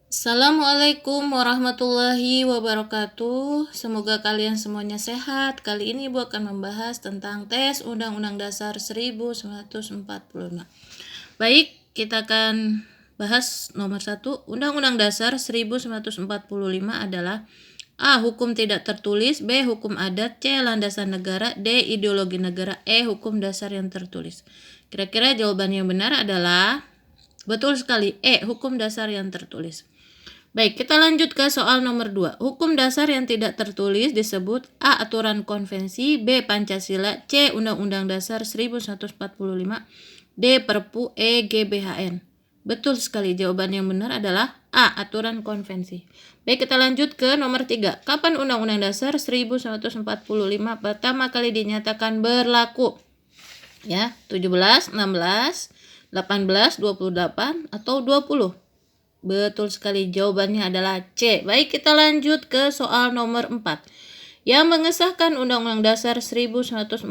Assalamualaikum warahmatullahi wabarakatuh. Semoga kalian semuanya sehat. Kali ini Ibu akan membahas tentang tes Undang-Undang Dasar 1945. Baik, kita akan bahas nomor 1. Undang-Undang Dasar 1945 adalah A. Hukum tidak tertulis, B. Hukum adat, C. Landasan negara, D. Ideologi negara, E. Hukum dasar yang tertulis. Kira-kira jawaban yang benar adalah betul sekali, E. Hukum dasar yang tertulis. Baik, kita lanjut ke soal nomor 2. Hukum dasar yang tidak tertulis disebut A. Aturan konvensi, B. Pancasila, C. Undang-Undang Dasar 1945, D. Perpu, E. GBHN. Betul sekali, jawaban yang benar adalah A. Aturan konvensi. Baik, kita lanjut ke nomor 3. Kapan Undang-Undang Dasar 1945 pertama kali dinyatakan berlaku? Ya, 17, 16, 18, 28, atau 20? Betul sekali, jawabannya adalah C. Baik, kita lanjut ke soal nomor 4. Yang mengesahkan Undang-Undang Dasar 1945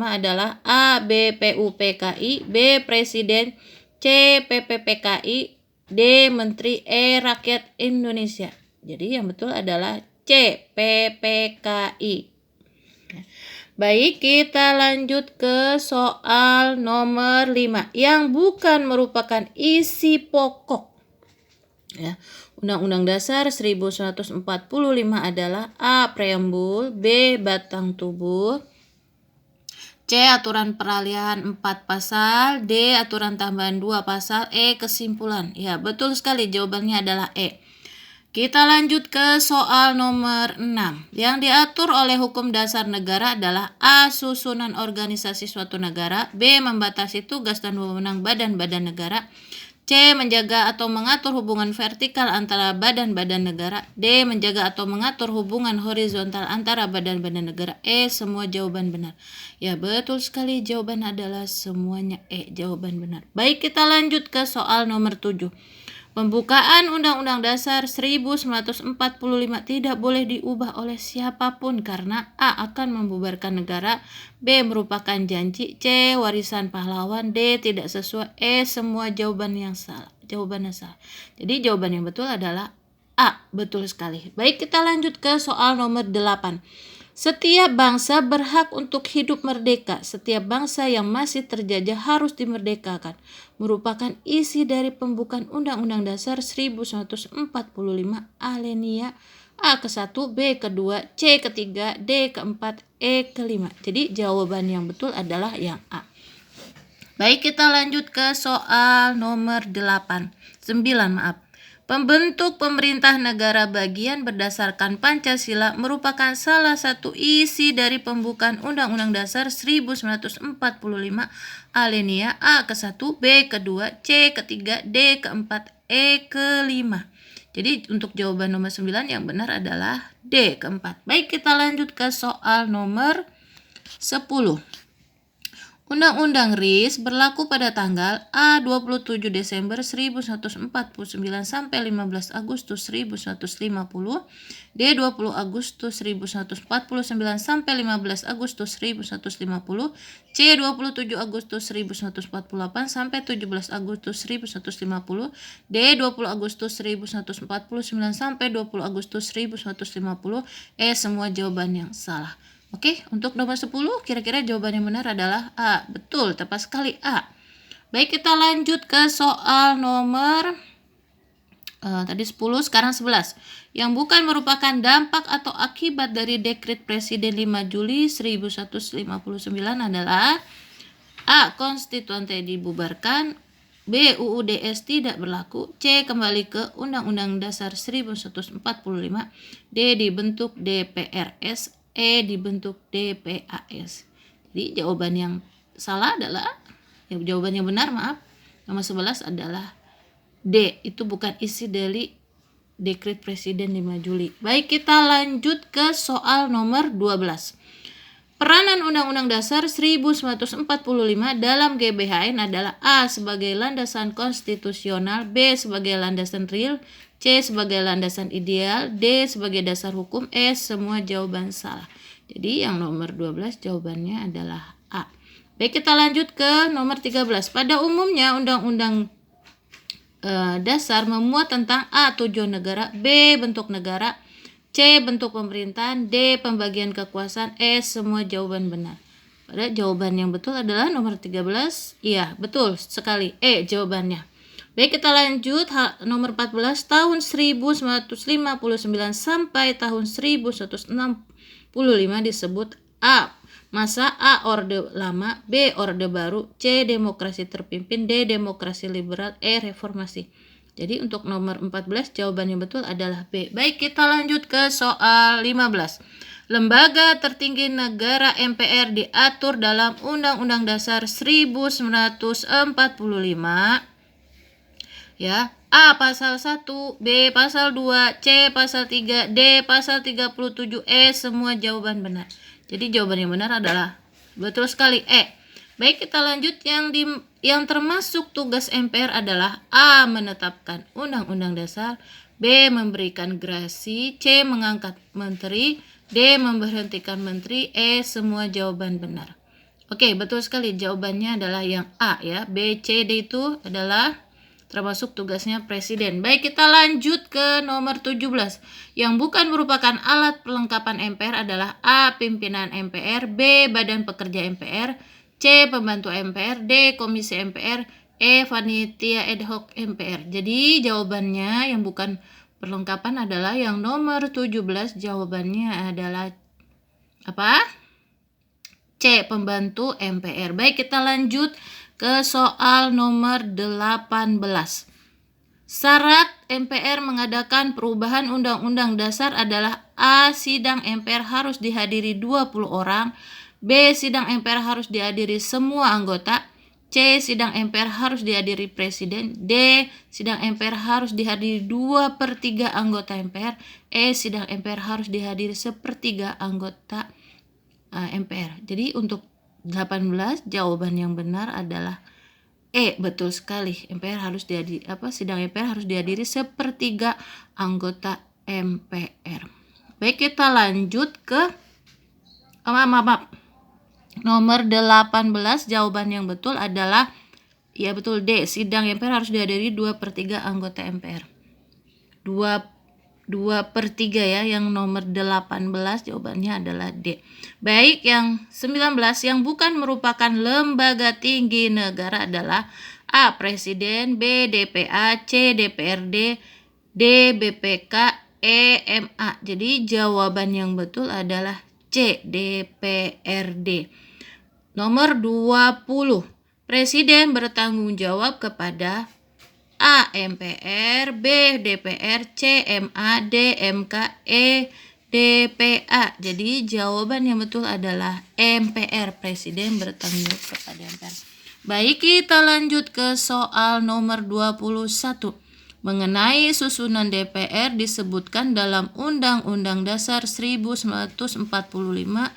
adalah A. BPUPKI, B. Presiden, C. PPPKI, D. Menteri, E. Rakyat Indonesia. Jadi yang betul adalah C. PPKI. Baik, kita lanjut ke soal nomor 5 yang bukan merupakan isi pokok. Ya, Undang-Undang Dasar 1945 adalah A. Preambul, B. Batang tubuh, C. Aturan peralihan 4 pasal, D. Aturan tambahan 2 pasal, E. Kesimpulan. Ya, betul sekali, jawabannya adalah E. Kita lanjut ke soal nomor 6. Yang diatur oleh hukum dasar negara adalah A. Susunan organisasi suatu negara, B. Membatasi tugas dan wewenang badan-badan negara, C. Menjaga atau mengatur hubungan vertikal antara badan-badan negara, D. Menjaga atau mengatur hubungan horizontal antara badan-badan negara, E. Semua jawaban benar. Ya, betul sekali, jawaban adalah semuanya E. Jawaban benar. Baik, kita lanjut ke soal nomor 7. Pembukaan Undang-Undang Dasar 1945 tidak boleh diubah oleh siapapun karena A. akan membubarkan negara, B. merupakan janji, C. warisan pahlawan, D. tidak sesuai, E. semua jawabannya salah. Jadi jawaban yang betul adalah A. Betul sekali. Baik, kita lanjut ke soal nomor 8. Setiap bangsa berhak untuk hidup merdeka. Setiap bangsa yang masih terjajah harus dimerdekakan. Merupakan isi dari pembukaan Undang-Undang Dasar 1945 alinea A ke-1, B ke-2, C ke-3, D ke-4, E ke-5. Jadi jawaban yang betul adalah yang A. Baik, kita lanjut ke soal nomor 9, maaf. Pembentuk pemerintah negara bagian berdasarkan Pancasila merupakan salah satu isi dari pembukaan Undang-Undang Dasar 1945 alinea A ke-1, B ke-2, C ke-3, D ke-4, E ke-5. Jadi untuk jawaban nomor 9 yang benar adalah D ke-4. Baik, kita lanjut ke soal nomor 10. Undang-Undang RIS berlaku pada tanggal A. 27 Desember 1949 sampai 15 Agustus 1950, D. 20 Agustus 1949 sampai 15 Agustus 1950, C. 27 Agustus 1948 sampai 17 Agustus 1950, D. 20 Agustus 1949 sampai 20 Agustus 1950, E. Semua jawaban yang salah. Oke, untuk nomor 10 kira-kira jawaban yang benar adalah A. Betul, tepat sekali A. Baik, kita lanjut ke soal nomor tadi 10, sekarang 11. Yang bukan merupakan dampak atau akibat dari Dekret Presiden 5 Juli 1159 adalah A. Konstituante dibubarkan, B. UUDS tidak berlaku, C. Kembali ke Undang-Undang Dasar 1945, D. Dibentuk DPRS, E. Dibentuk DPAS. Jadi jawaban yang salah adalah, jawaban yang benar nomor 11 adalah D. Itu bukan isi dari Dekret Presiden 5 Juli. Baik, kita lanjut ke soal nomor 12. Peranan Undang-Undang Dasar 1945 dalam GBHN adalah A. sebagai landasan konstitusional, B. sebagai landasan real, C. sebagai landasan ideal, D. sebagai dasar hukum, E. semua jawaban salah. Jadi yang nomor 12 jawabannya adalah A. Baik, kita lanjut ke nomor 13. Pada umumnya Undang-Undang dasar memuat tentang A. Tujuan negara, B. Bentuk negara, C. Bentuk pemerintahan, D. Pembagian kekuasaan, E. Semua jawaban benar. Pada jawaban yang betul adalah nomor 13. Iya, betul sekali. E jawabannya. Baik, kita lanjut nomor 14. Tahun 1959 sampai tahun 1165 disebut A. Masa A. Orde Lama, B. Orde Baru, C. Demokrasi terpimpin, D. Demokrasi liberal, E. Reformasi. Jadi untuk nomor 14 jawaban yang betul adalah B. Baik, kita lanjut ke soal 15. Lembaga tertinggi negara MPR diatur dalam Undang-Undang Dasar 1945. Ya, A. Pasal 1, B. Pasal 2, C. Pasal 3, D. Pasal 37, E. Semua jawaban benar. Jadi jawaban yang benar adalah betul sekali E. Baik, kita lanjut yang termasuk tugas MPR adalah A. Menetapkan undang-undang dasar, B. Memberikan gerasi, C. Mengangkat menteri, D. Memberhentikan menteri, E. Semua jawaban benar. Oke, betul sekali jawabannya adalah yang A ya. B, C, D itu adalah termasuk tugasnya presiden. Baik, kita lanjut ke nomor 17. Yang bukan merupakan alat perlengkapan MPR adalah A. Pimpinan MPR, B. Badan Pekerja MPR, C. Pembantu MPR, D. Komisi MPR, E. Panitia ad hoc MPR. Jadi jawabannya yang bukan perlengkapan adalah yang nomor 17. Jawabannya adalah apa? C. Pembantu MPR. Baik, kita lanjut ke soal nomor 18. Syarat MPR mengadakan perubahan Undang-Undang Dasar adalah A. Sidang MPR harus dihadiri 20 orang, B. Sidang MPR harus dihadiri semua anggota, C. Sidang MPR harus dihadiri presiden, D. Sidang MPR harus dihadiri 2/3 anggota MPR, E. Sidang MPR harus dihadiri 1/3 anggota MPR. Jadi untuk 18 jawaban yang benar adalah E. Betul sekali. Sidang MPR harus dihadiri 1/3 anggota MPR. Baik, kita lanjut ke nomor 18. Jawaban yang betul adalah ya betul D. Sidang MPR harus dihadiri 2/3 anggota MPR. 2/3 ya, yang nomor 18 jawabannya adalah D. Baik, yang 19 yang bukan merupakan lembaga tinggi negara adalah A. Presiden, B. DPA, C. DPRD, D. BPK, E. MA. Jadi jawaban yang betul adalah C. DPRD. Nomor 20. Presiden bertanggung jawab kepada A. MPR, B. DPR, C. MA, D. MK, E. DPA. Jadi jawaban yang betul adalah MPR. Presiden bertanggung jawab kepada MPR. Baik, kita lanjut ke soal nomor 21. Mengenai susunan DPR disebutkan dalam Undang-Undang Dasar 1945.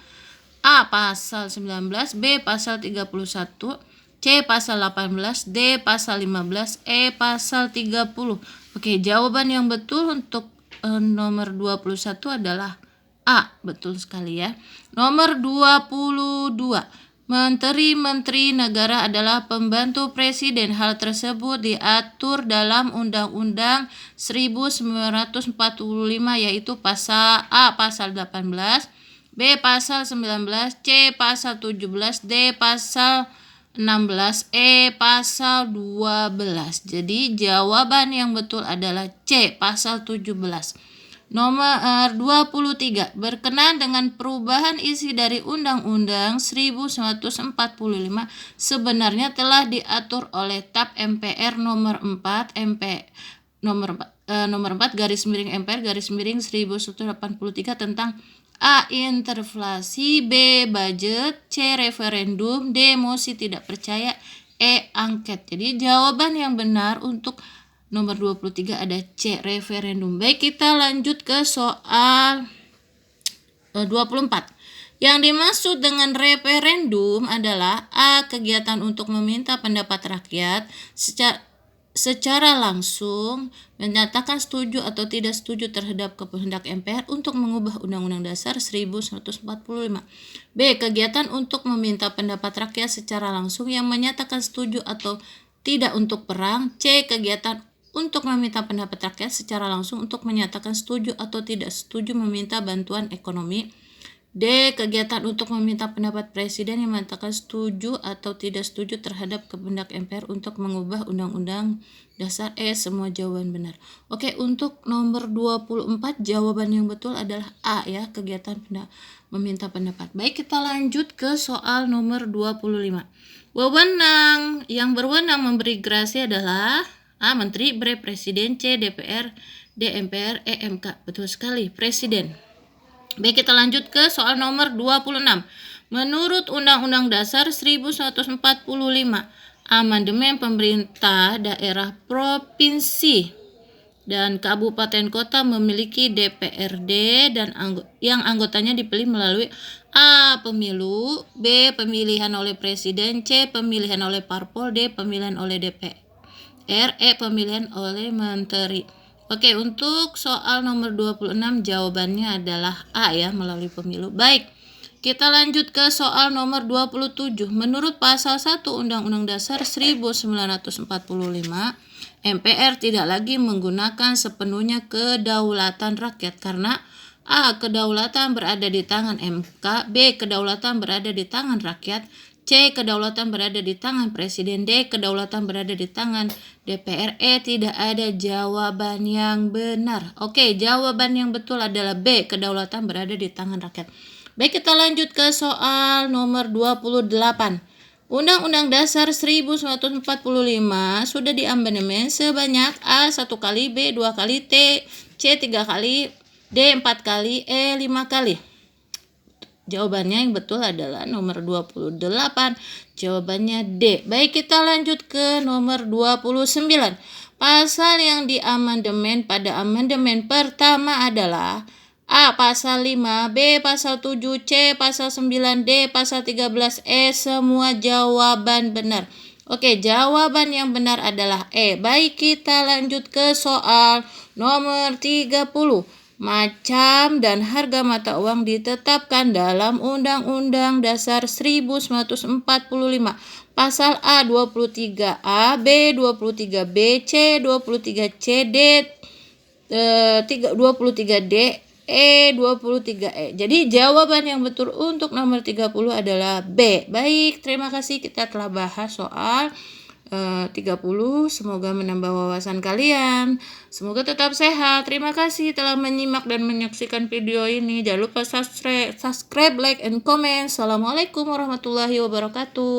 A. Pasal 19, B. Pasal 31, C. Pasal 18, D. Pasal 15, E. Pasal 30. Oke, jawaban yang betul untuk nomor 21 adalah A. Betul sekali ya. Nomor 22. Menteri-menteri negara adalah pembantu presiden. Hal tersebut diatur dalam Undang-Undang 1945 yaitu pasal A. Pasal 18, B. Pasal 19, C. Pasal 17, D. Pasal 16, E. Pasal 12. Jadi jawaban yang betul adalah C. Pasal 17. Nomor 23. Berkenaan dengan perubahan isi dari Undang-Undang 1945 sebenarnya telah diatur oleh TAP MPR nomor 4 nomor 4 garis miring MPR garis miring 1183 tentang A. Interpelasi, B. Budget, C. Referendum, D. Mosi tidak percaya, E. Angket. Jadi jawaban yang benar untuk nomor 23 ada C. Referendum. Baik, kita lanjut ke soal 24. Yang dimaksud dengan referendum adalah A. Kegiatan untuk meminta pendapat rakyat secara langsung menyatakan setuju atau tidak setuju terhadap kehendak MPR untuk mengubah Undang-Undang Dasar 1945. B. Kegiatan untuk meminta pendapat rakyat secara langsung yang menyatakan setuju atau tidak untuk perang. C. Kegiatan untuk meminta pendapat rakyat secara langsung untuk menyatakan setuju atau tidak setuju meminta bantuan ekonomi. D. Kegiatan untuk meminta pendapat presiden yang menyatakan setuju atau tidak setuju terhadap kehendak MPR untuk mengubah Undang-Undang Dasar. Semua jawaban benar. Oke, untuk nomor 24 jawaban yang betul adalah A ya, kegiatan meminta pendapat. Baik, kita lanjut ke soal nomor 25. Wewenang yang berwenang memberi gerasi adalah A. Menteri, B. Presiden, C. DPR, D. MPR, E. MK. Betul sekali, Presiden. Baik, kita lanjut ke soal nomor 26. Menurut Undang-Undang Dasar 1945, amandemen pemerintah daerah provinsi dan kabupaten kota memiliki DPRD dan yang anggotanya dipilih melalui A. Pemilu, B. Pemilihan oleh Presiden, C. Pemilihan oleh Parpol, D. Pemilihan oleh DPR, E. Pemilihan oleh Menteri. Oke, untuk soal nomor 26 jawabannya adalah A ya, melalui pemilu. Baik, kita lanjut ke soal nomor 27. Menurut pasal 1 Undang-Undang Dasar 1945, MPR tidak lagi menggunakan sepenuhnya kedaulatan rakyat karena A. Kedaulatan berada di tangan MK, B. Kedaulatan berada di tangan rakyat, C. Kedaulatan berada di tangan Presiden, D. Kedaulatan berada di tangan DPR, E. Tidak ada jawaban yang benar. Oke, jawaban yang betul adalah B. Kedaulatan berada di tangan rakyat. Baik, kita lanjut ke soal nomor 28. Undang-Undang Dasar 1945 sudah diamandemen sebanyak A. 1 kali, B. 2 kali, C. 3 kali, D. 4 kali, E. 5 kali. Jawabannya yang betul adalah nomor 28. Jawabannya D. Baik, kita lanjut ke nomor 29. Pasal yang diamandemen pada amandemen pertama adalah A. Pasal 5, B. Pasal 7, C. Pasal 9, D. Pasal 13, E. Semua jawaban benar. Oke, jawaban yang benar adalah E. Baik, kita lanjut ke soal nomor 30. Macam dan harga mata uang ditetapkan dalam Undang-Undang Dasar 1945. Pasal A 23A, B 23B, C 23C, D 23D, E 23E. Jadi jawaban yang betul untuk nomor 30 adalah B. Baik, terima kasih, kita telah bahas soal 30. Semoga menambah wawasan kalian. Semoga tetap sehat. Terima kasih telah menyimak dan menyaksikan video ini. Jangan lupa subscribe, like, and comment. Assalamualaikum warahmatullahi wabarakatuh.